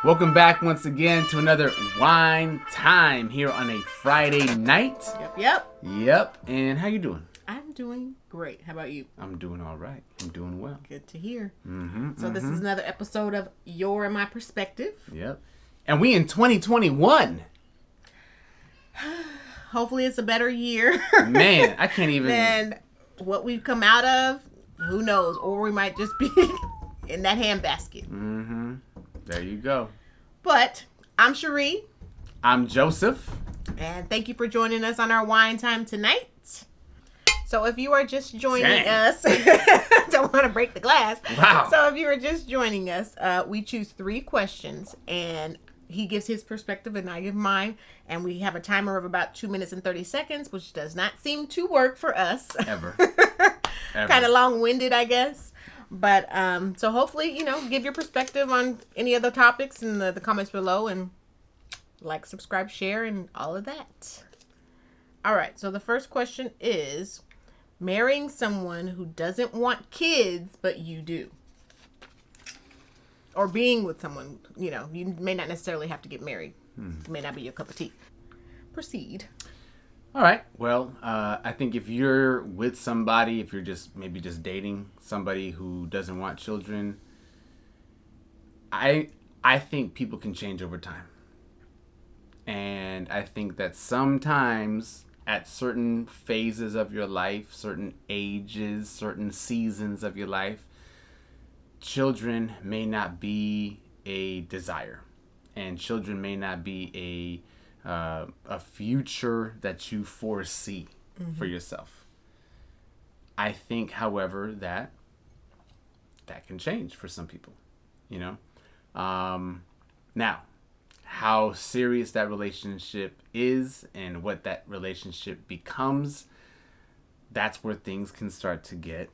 Welcome back once again to another Wine Time here on a Friday night. Yep. And how you doing? I'm doing great. How about you? I'm doing all right. I'm doing well. Good to hear. So this is another episode of Your and My Perspective. Yep. And we in 2021. Hopefully it's a better year. Man, I can't even. than what we've come out of. Who knows? Or we might just be in that handbasket. There you go. But I'm Sherri. I'm Joseph. And thank you for joining us on our wine time tonight. So if you are just joining us, don't want to break the glass. Wow. So if you are just joining us, we choose 3 questions and he gives his perspective and I give mine. And we have a timer of about 2 minutes and 30 seconds, which does not seem to work for us. Ever. Kind of long-winded, I guess. But so hopefully, give your perspective on any of the topics in the comments below and like, subscribe, share, and all of that. All right. So the first question is marrying someone who doesn't want kids, but you do. Or being with someone, you may not necessarily have to get married. It may not be your cup of tea. Proceed. All right. Well, I think if you're with somebody, if you're maybe just dating somebody who doesn't want children, I think people can change over time. And I think that sometimes at certain phases of your life, certain ages, certain seasons of your life, children may not be a desire. And children may not be a future that you foresee for yourself. I think, however, that can change for some people, Now, how serious that relationship is and what that relationship becomes, that's where things can start to get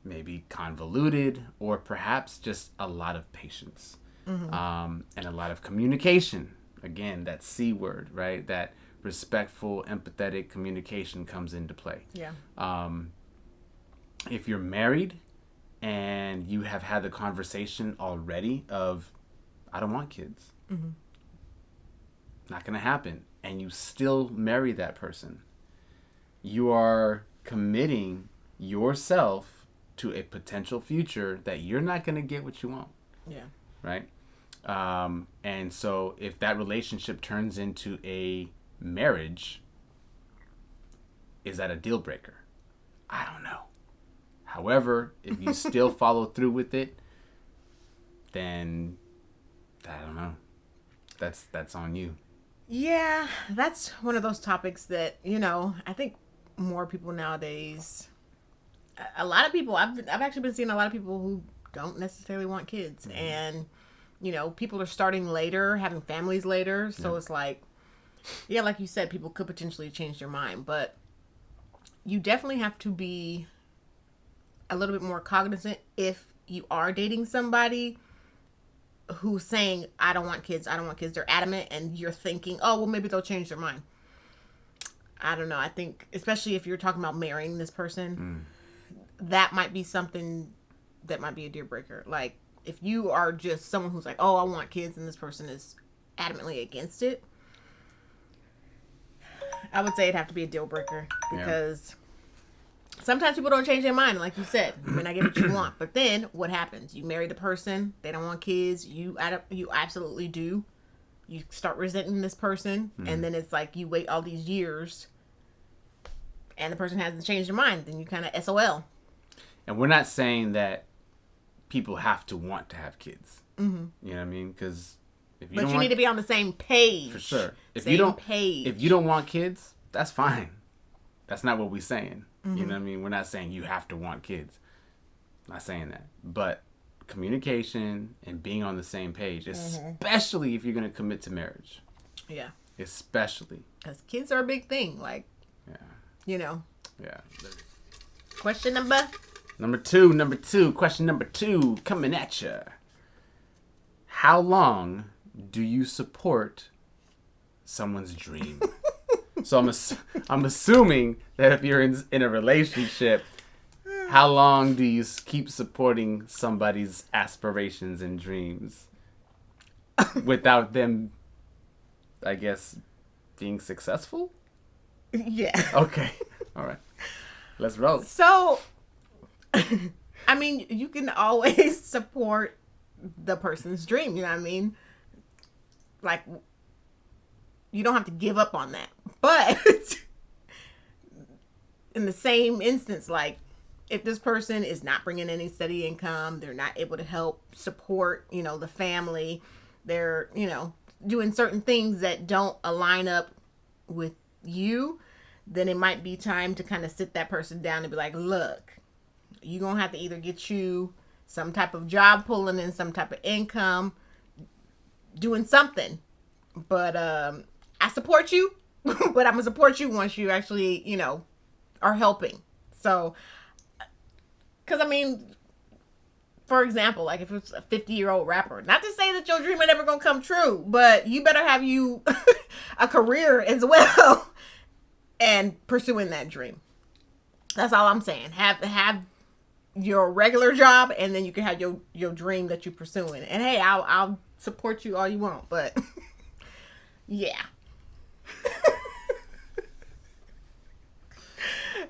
maybe convoluted or perhaps just a lot of patience and a lot of communication. Again, that C word, right? That respectful, empathetic communication comes into play. Yeah. If you're married and you have had the conversation already of, I don't want kids. Not going to happen. And you still marry that person. You are committing yourself to a potential future that you're not going to get what you want. Yeah. Right? And so if that relationship turns into a marriage, is that a deal breaker? I don't know. However, if you still follow through with it, then I don't know. That's on you. Yeah, that's one of those topics that, I think more people nowadays, a lot of people, I've actually been seeing a lot of people who don't necessarily want kids. And, people are starting later, having families later. So it's like, yeah, like you said, people could potentially change their mind. But you definitely have to be a little bit more cognizant if you are dating somebody who's saying, I don't want kids. They're adamant, and you're thinking, oh, well, maybe they'll change their mind. I don't know. I think, especially if you're talking about marrying this person, that might be something that might be a deal breaker. Like, if you are just someone who's like, oh, I want kids, and this person is adamantly against it, I would say it'd have to be a deal breaker. Because sometimes people don't change their mind, like you said. You may not get what you want. But then, what happens? You marry the person, they don't want kids, you absolutely do. You start resenting this person, and then it's like you wait all these years, and the person hasn't changed their mind, then you kind of SOL. And we're not saying that people have to want to have kids. You know what I mean? Because if you need to be on the same page. For sure. If you don't want kids, that's fine. That's not what we're saying. You know what I mean? We're not saying you have to want kids. Not saying that. But communication and being on the same page, especially if you're going to commit to marriage. Yeah. Especially. Because kids are a big thing. Like, Yeah. Question number 2. Question number 2 coming at you. How long do you support someone's dream? So I'm assuming that if you're in a relationship, how long do you keep supporting somebody's aspirations and dreams? without them, I guess, being successful? Yeah. Okay. All right. Let's roll. So, I mean, you can always support the person's dream, you know what I mean? Like, you don't have to give up on that. But in the same instance, like, if this person is not bringing any steady income, they're not able to help support, the family, they're, doing certain things that don't align up with you, then it might be time to kind of sit that person down and be like, look, you're going to have to either get you some type of job pulling in some type of income, doing something. But I support you, but I'm going to support you once you actually, are helping. So, because I mean, for example, like if it's a 50-year-old rapper, not to say that your dream ain't never gonna come true, but you better have you a career as well and pursuing that dream. That's all I'm saying. Have your regular job, and then you can have your dream that you're pursuing. And hey, I'll support you all you want, but yeah.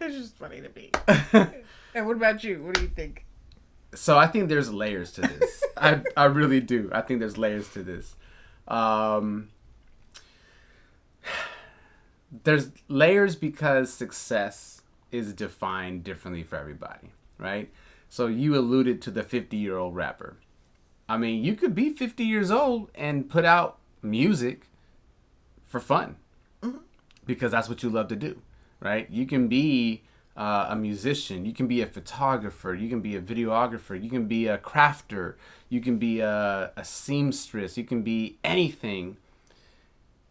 It's just funny to me. And what about you? What do you think? So I think there's layers to this. I really do. I think there's layers to this. There's layers because success is defined differently for everybody, right? So you alluded to the 50-year-old rapper. I mean, you could be 50 years old and put out music for fun, because that's what you love to do, right? You can be a musician, you can be a photographer, you can be a videographer, you can be a crafter, you can be a seamstress, you can be anything.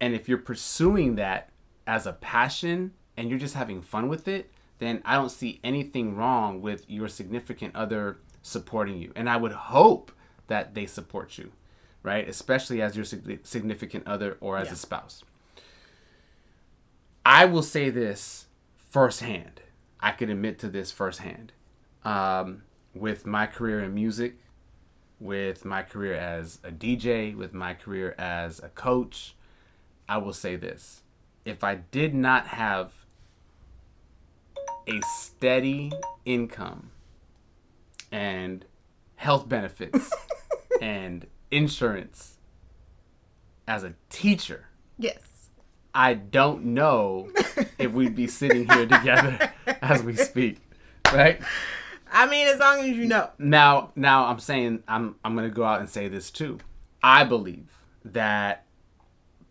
And if you're pursuing that as a passion and you're just having fun with it, then I don't see anything wrong with your significant other supporting you. And I would hope that they support you, right? Especially as your significant other or as a spouse. I will say this firsthand. I could admit to this firsthand. With my career in music, with my career as a DJ, with my career as a coach, I will say this. If I did not have a steady income and health benefits and insurance as a teacher, yes, I don't know if we'd be sitting here together as we speak, right? I mean, as long as you know. Now I'm saying I'm going to go out and say this too. I believe that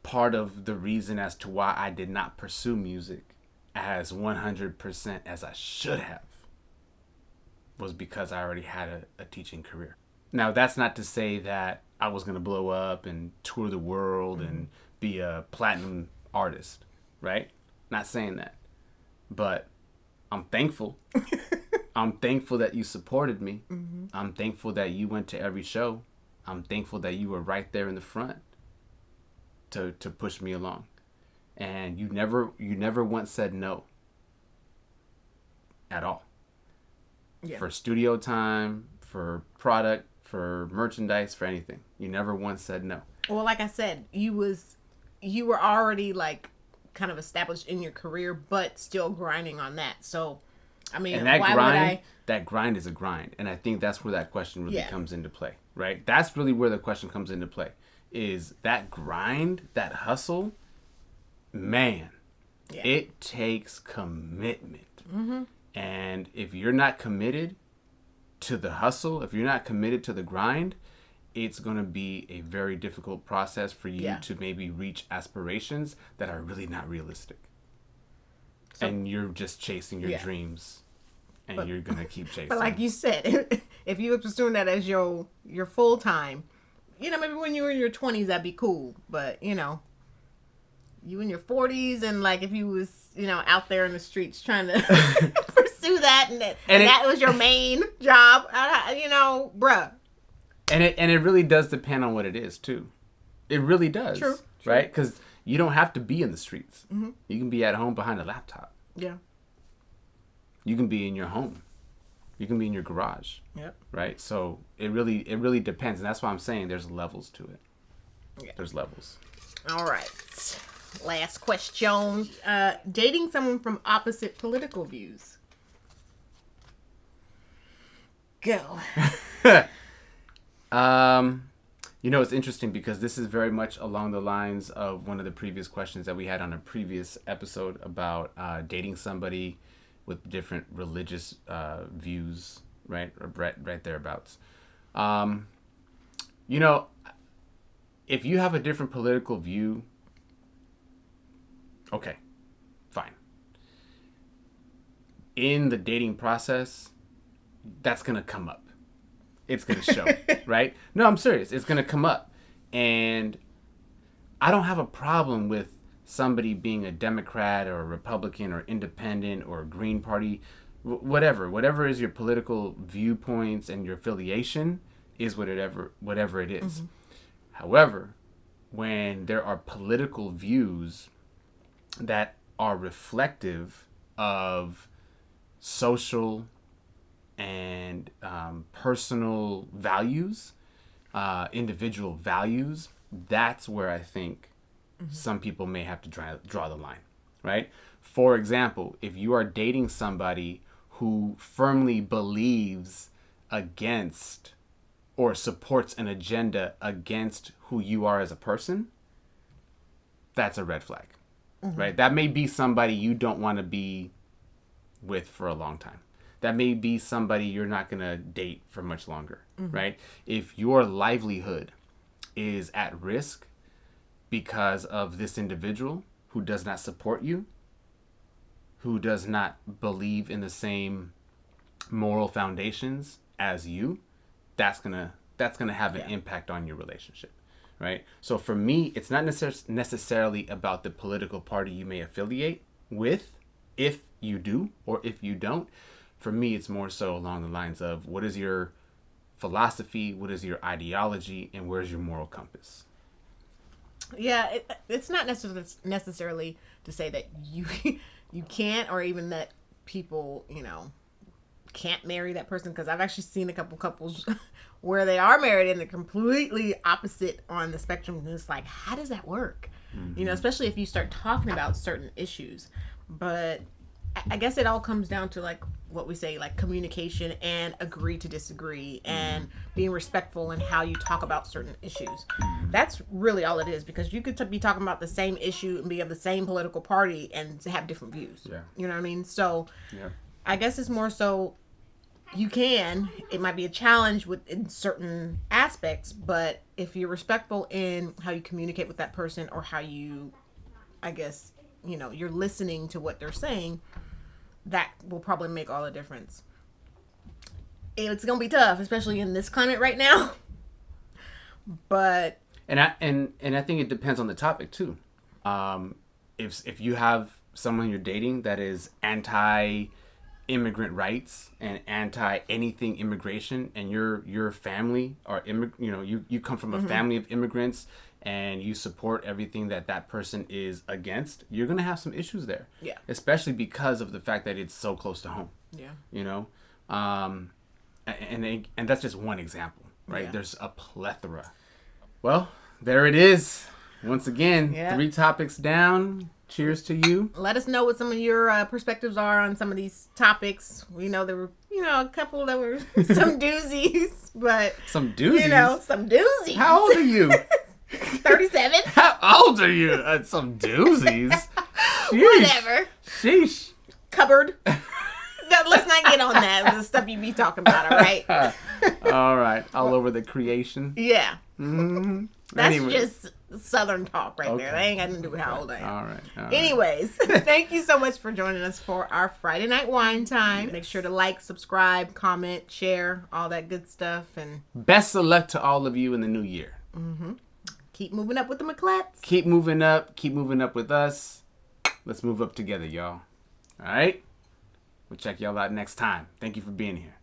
part of the reason as to why I did not pursue music as 100% as I should have was because I already had a teaching career. Now, that's not to say that I was going to blow up and tour the world and be a platinum artist, right? Not saying that. But I'm thankful. I'm thankful that you supported me. I'm thankful that you went to every show. I'm thankful that you were right there in the front to push me along. And you never once said no at all. Yeah. For studio time, for product, for merchandise, for anything. You never once said no. Well, like I said, you were already like kind of established in your career, but still grinding on that. So, I mean, and that grind is a grind. And I think that's where that question really comes into play, right? That's really where the question comes into play. Is that grind, that hustle, man, it takes commitment. And if you're not committed to the hustle, if you're not committed to the grind, it's going to be a very difficult process for you to maybe reach aspirations that are really not realistic. So, and you're just chasing your dreams, and you're going to keep chasing. But like you said, if you were pursuing that as your full time, maybe when you were in your 20s, that'd be cool. But, you in your 40s, and like if you was, out there in the streets trying to pursue that, and that was your main job, bruh. And it really does depend on what it is too. It really does. True. Right? Because you don't have to be in the streets. You can be at home behind a laptop. Yeah. You can be in your home. You can be in your garage. Yep. Right? So it really depends, and that's why I'm saying there's levels to it. Yeah. There's levels. All right. Last question. Dating someone from opposite political views. Go. It's interesting because this is very much along the lines of one of the previous questions that we had on a previous episode about dating somebody with different religious views, right? Or right thereabouts. If you have a different political view, okay, fine. In the dating process, that's going to come up. It's going to show, right? No, I'm serious. It's going to come up. And I don't have a problem with somebody being a Democrat or a Republican or independent or Green Party, whatever is your political viewpoints and your affiliation is whatever it is. Mm-hmm. However, when there are political views that are reflective of social and personal values, individual values, that's where I think some people may have to draw the line, right? For example, if you are dating somebody who firmly believes against or supports an agenda against who you are as a person, that's a red flag, right? That may be somebody you don't want to be with for a long time. That may be somebody you're not going to date for much longer, right? If your livelihood is at risk because of this individual who does not support you, who does not believe in the same moral foundations as you, that's gonna have an impact on your relationship, right? So for me, it's not necessarily about the political party you may affiliate with, if you do or if you don't. For me, it's more so along the lines of what is your philosophy, what is your ideology, and where's your moral compass? Yeah, it's not necessarily to say that you can't, or even that people, can't marry that person, because I've actually seen a couple couples where they are married and they're completely opposite on the spectrum, and it's like, how does that work? Especially if you start talking about certain issues. But I guess it all comes down to, like what we say, like communication and agree to disagree and being respectful in how you talk about certain issues. That's really all it is, because you could be talking about the same issue and be of the same political party and have different views. Yeah. You know what I mean? So yeah. I guess it's more so it might be a challenge in certain aspects, but if you're respectful in how you communicate with that person, or how you, I guess, you're listening to what they're saying, that will probably make all the difference. It's gonna be tough, especially in this climate right now. But and I think it depends on the topic too. If you have someone you're dating that is anti-immigrant rights and anti anything immigration, and your family are you come from a family of immigrants, and you support everything that person is against, you're going to have some issues there. Yeah. Especially because of the fact that it's so close to home. Yeah. And that's just one example, right? Yeah. There's a plethora. Well, there it is. Once again, 3 topics down. Cheers to you. Let us know what some of your perspectives are on some of these topics. We know there were, a couple that were some doozies, but some doozies. Some doozies. How old are you? 37. How old are you? Some doozies. Whatever. Sheesh. Cupboard. Let's not get on that. The stuff you be talking about, all right? All right. All over the creation. Yeah. Mm-hmm. That's just Southern talk right there. That ain't got nothing to do with how old I am. All right. Anyways, thank you so much for joining us for our Friday Night Wine Time. Make sure to like, subscribe, comment, share, all that good stuff. And best of luck to all of you in the new year. Keep moving up with the Miclettes. Keep moving up. Keep moving up with us. Let's move up together, y'all. All right? We'll check y'all out next time. Thank you for being here.